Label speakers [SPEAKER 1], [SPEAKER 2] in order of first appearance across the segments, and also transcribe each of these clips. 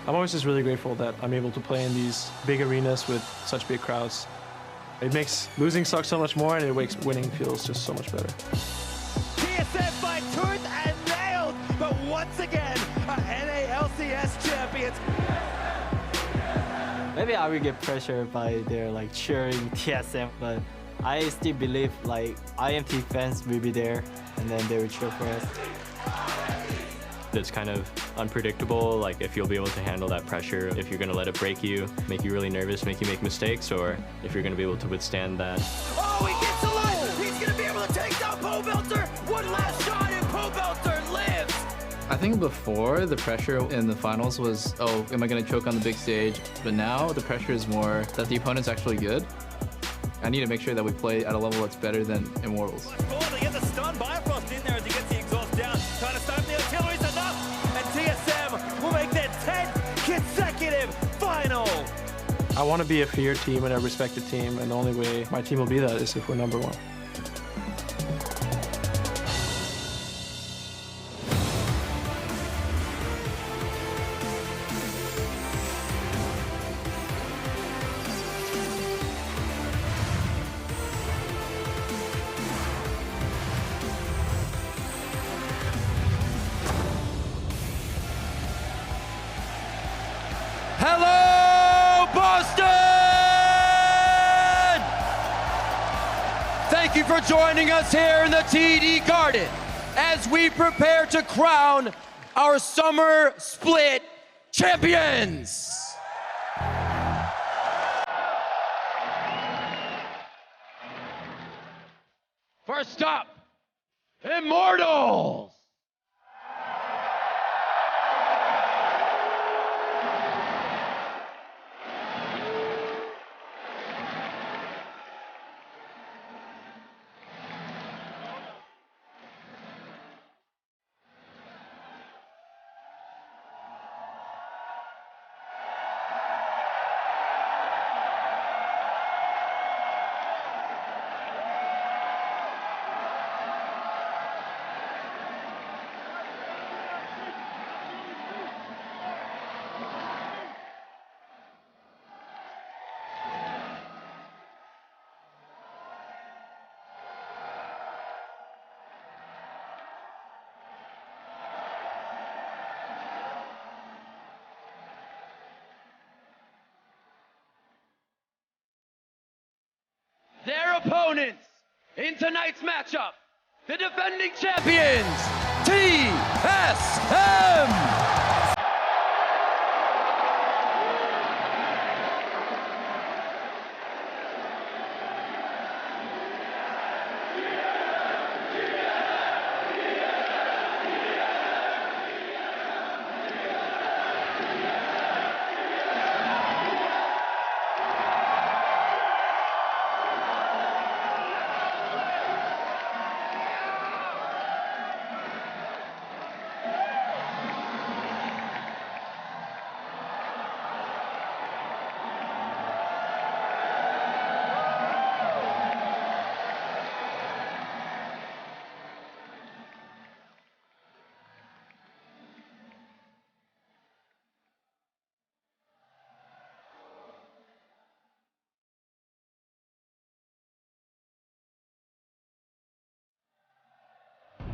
[SPEAKER 1] I'm always just really grateful that I'm able to play in these big arenas with such big crowds. It makes losing suck so much more, and it makes winning feels just so much better.
[SPEAKER 2] TSM by tooth and nail, but once again, NA LCS champions.
[SPEAKER 3] Maybe I will get pressured by their like cheering TSM, but I still believe like IMT fans will be there and then they will cheer for us.
[SPEAKER 4] It's kind of unpredictable, like if you'll be able to handle that pressure, if you're going to let it break you, make you really nervous, make you make mistakes, or if you're going to be able to withstand that.
[SPEAKER 2] Oh, he gets alive! He's going to be able to take down Pobelter! One last shot and Pobelter lives!
[SPEAKER 5] I think before, the pressure in the finals was, oh, am I going to choke on the big stage? But now the pressure is more that the opponent's actually good. I need to make sure that we play at a level that's better than Immortals.
[SPEAKER 2] They get the stun. Bifrost in there as he gets the exhaust down. Trying to stop the artillery's enough. And TSM will make their 10th consecutive final.
[SPEAKER 1] I want to be a feared team and a respected team, and the only way my team will be that is if we're number one.
[SPEAKER 6] Hello, Boston! Thank you for joining us here in the TD Garden as we prepare to crown our Summer Split champions. First up, Immortals! Their opponents in tonight's matchup, the defending champions, TSM!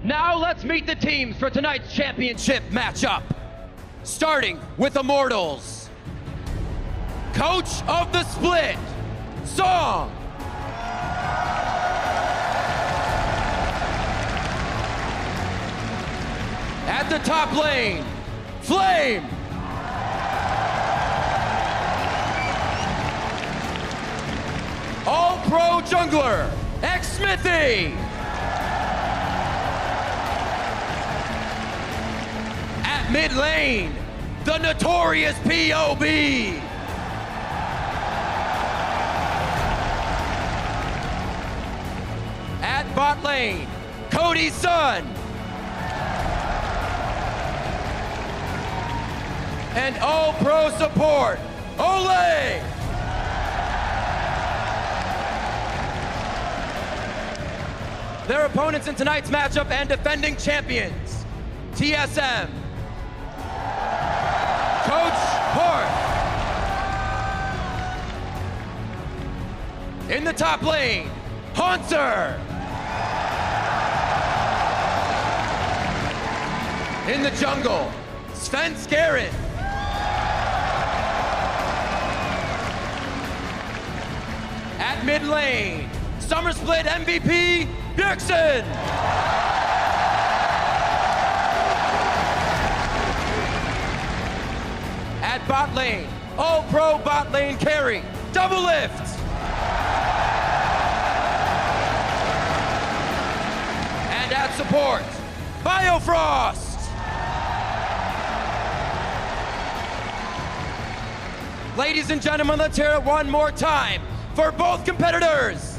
[SPEAKER 6] Now let's meet the teams for tonight's championship matchup. Starting with Immortals. Coach of the Split, Song. At the top lane, Flame. All-Pro Jungler, X-Smithy. Mid lane, the notorious POB. At bot lane, Cody's son. And all-pro support, Ole. Their opponents in tonight's matchup and defending champions, TSM. Coach In the top lane, Hanser. In the jungle, Sven Skarin. At mid lane, Summer Split MVP, Bjergsen. At bot lane, all-pro bot lane carry, Double Lift. And at support, Biofrost. Ladies and gentlemen, let's hear it one more time for both competitors.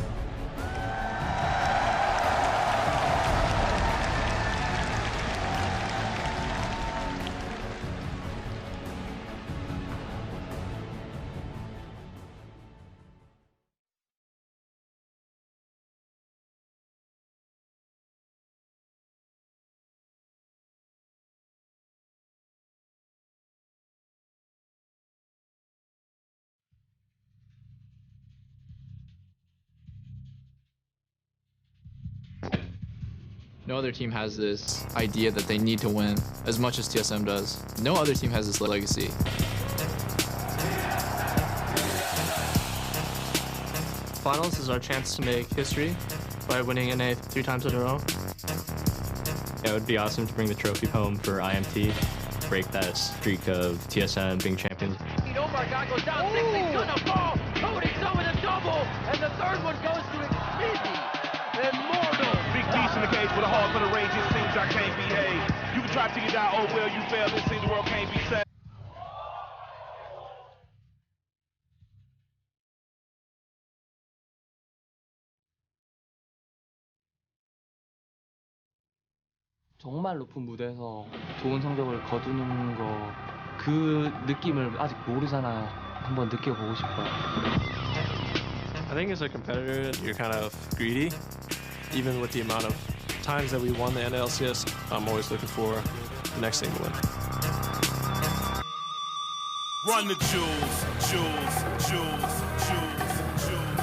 [SPEAKER 5] No other team has this idea that they need to win as much as TSM does. No other team has this legacy.
[SPEAKER 1] Finals is our chance to make history by winning NA 3 times in a row.
[SPEAKER 4] It would be awesome to bring the trophy home for IMT, break that streak of TSM being champions.
[SPEAKER 6] Omar goes down, 60's gonna fall. Cody's over the double, and the third one goes to Immortals.
[SPEAKER 7] Big D's in the cage with a heart for the rage. It seems I can't behave. You can try till you die. Oh well, you fail. It seems the world can't be saved.
[SPEAKER 8] 정말 높은 무대에서 좋은 성적을 거두는 거, 그 느낌을 아직 모르잖아요. 한번 느껴보고 싶어요.
[SPEAKER 1] I think as a competitor, you're kind of greedy. Even with the amount of times that we won the NA LCS, I'm always looking for the next thing to win.
[SPEAKER 7] Run the jewels, jewels, jewels, jewels, jewels.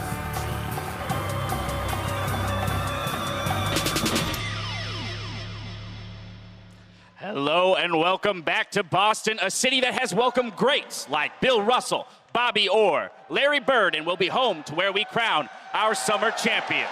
[SPEAKER 9] Hello and welcome back to Boston, a city that has welcomed greats like Bill Russell, Bobby Orr, Larry Bird, and will be home to where we crown our summer champions.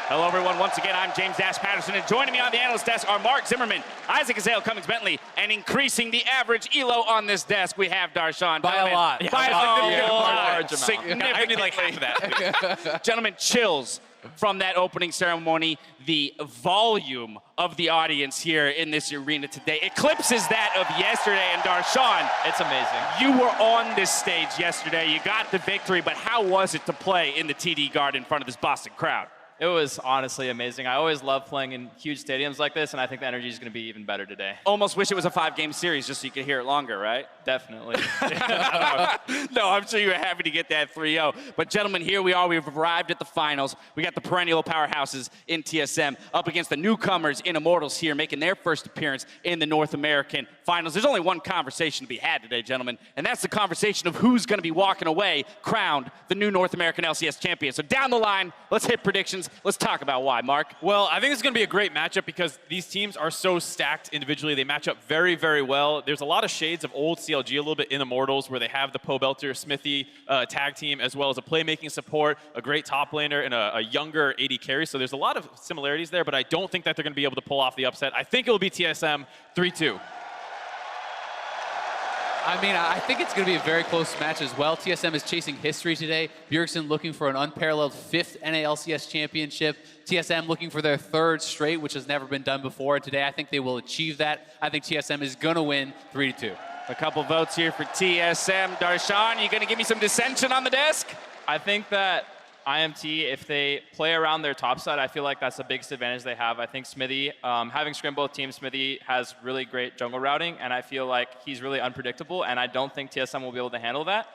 [SPEAKER 9] Hello everyone, once again I'm James Dash Patterson, and joining me on the analyst desk are Mark Zimmerman, Isaac Azale, Cummings Bentley, and increasing the average ELO on this desk, we have Darshan.
[SPEAKER 6] By a lot.
[SPEAKER 9] By a lot.
[SPEAKER 6] Significantly.
[SPEAKER 9] I need like half of that. Gentlemen, chills from that opening ceremony. The volume of the audience here in this arena today eclipses that of yesterday. And Darshan,
[SPEAKER 6] It's amazing.
[SPEAKER 9] you were on this stage yesterday. You got the victory, but how was it to play in the TD Garden in front of this Boston crowd?
[SPEAKER 10] It was honestly amazing. I always love playing in huge stadiums like this, and I think the energy is going to be even better today.
[SPEAKER 9] Almost wish it was a 5-game series just so you could hear it longer, right?
[SPEAKER 10] Definitely.
[SPEAKER 9] No, I'm sure you were happy to get that 3-0. But gentlemen, here we are. We've arrived at the finals. We got the perennial powerhouses in TSM up against the newcomers in Immortals here, making their first appearance in the North American finals. There's only one conversation to be had today, gentlemen, and that's the conversation of who's going to be walking away crowned the new North American LCS champion. So down the line, let's hit predictions. Let's talk about why, Mark.
[SPEAKER 11] Well, I think it's going to be a great matchup because these teams are so stacked individually. They match up very, very well. There's a lot of shades of old CLG a little bit in Immortals where they have the Poe Belter, Smithy tag team, as well as a playmaking support, a great top laner, and a younger AD carry. So there's a lot of similarities there, but I don't think that they're going to be able to pull off the upset. I think it will be TSM 3-2.
[SPEAKER 12] I mean, I think it's going to be a very close match as well. TSM is chasing history today. Bjergsen looking for an unparalleled 5th NA LCS championship. TSM looking for their 3rd straight, which has never been done before. Today, I think they will achieve that. I think TSM is going to win 3-2.
[SPEAKER 9] A couple votes here for TSM. Darshan, you going to give me some dissension on the desk?
[SPEAKER 10] I think that IMT, if they play around their top side, I feel like that's the biggest advantage they have. I think Smithy, having scrimmed both teams, Smithy has really great jungle routing, and I feel like he's really unpredictable, and I don't think TSM will be able to handle that.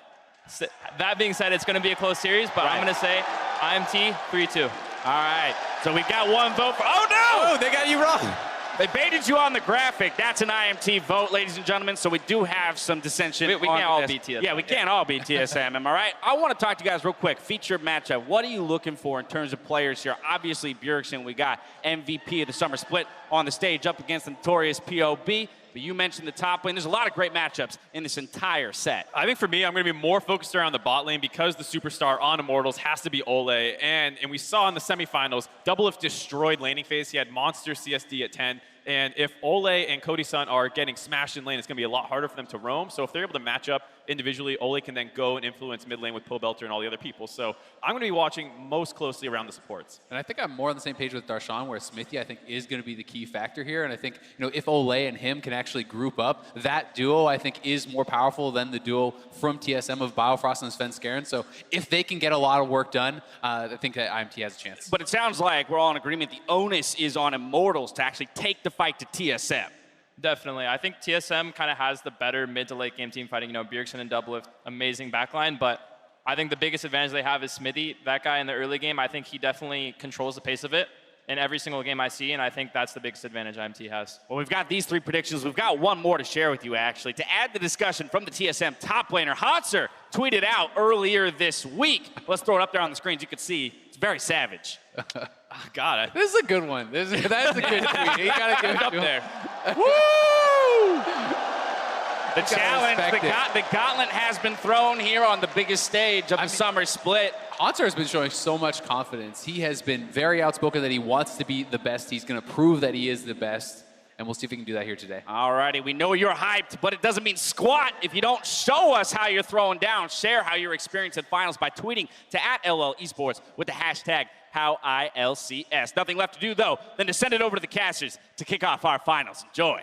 [SPEAKER 10] That being said, it's going to be a close series, but I'm going to say IMT 3-2.
[SPEAKER 9] All right, so we've got one vote for, oh no!
[SPEAKER 6] Oh, they got you wrong.
[SPEAKER 9] They baited you on the graphic. That's an IMT vote, ladies and gentlemen, so we do have some dissension.
[SPEAKER 10] We can't all be TSM.
[SPEAKER 9] Yeah, we can't all be TSM, am I right? I want to talk to you guys real quick. Feature matchup. What are you looking for in terms of players here? Obviously, Bjergsen, we got MVP of the Summer Split on the stage up against the notorious POB. But you mentioned the top lane. There's a lot of great matchups in this entire set.
[SPEAKER 11] I think for me, I'm going to be more focused around the bot lane because the superstar on Immortals has to be Ole. And we saw in the semifinals, Doublelift destroyed laning phase. He had monster CSD at 10. And if Ole and Cody Sun are getting smashed in lane, it's going to be a lot harder for them to roam. So if they're able to match up individually, Ole can then go and influence mid lane with Pobelter and all the other people. So I'm going to be watching most closely around the supports.
[SPEAKER 12] And I think I'm more on the same page with Darshan, where Smithy, I think, is going to be the key factor here. And I think, if Ole and him can actually group up, that duo, I think, is more powerful than the duo from TSM of Biofrost and Sven Skaren. So if they can get a lot of work done, I think that IMT has a chance.
[SPEAKER 9] But it sounds like we're all in agreement the onus is on Immortals to actually take the fight to TSM.
[SPEAKER 10] Definitely. I think TSM kind of has the better mid to late game team fighting. Bjergsen and Doublelift, amazing backline, but I think the biggest advantage they have is Smithy. That guy in the early game, I think he definitely controls the pace of it in every single game I see, and I think that's the biggest advantage IMT has.
[SPEAKER 9] Well, we've got these 3 predictions. We've got one more to share with you, actually. To add the discussion from the TSM top laner, Hotzer tweeted out earlier this week. Let's throw it up there on the screens. You can see it's very savage.
[SPEAKER 11] God,
[SPEAKER 12] This is a good one. That is a good tweet. You got to give it
[SPEAKER 11] up
[SPEAKER 12] to him.
[SPEAKER 11] there.
[SPEAKER 9] Woo! The
[SPEAKER 12] gotta
[SPEAKER 9] challenge,
[SPEAKER 12] respect
[SPEAKER 9] the gauntlet has been thrown here on the biggest stage of the Summer Split.
[SPEAKER 12] Hotzer has been showing so much confidence. He has been very outspoken that he wants to be the best. He's going to prove that he is the best. And we'll see if he can do that here today.
[SPEAKER 9] Alrighty, we know you're hyped, but it doesn't mean squat if you don't show us how you're throwing down. Share how you're experiencing finals by tweeting to @LL Esports with the hashtag #HowILCS. Nothing left to do, though, than to send it over to the casters to kick off our finals. Enjoy.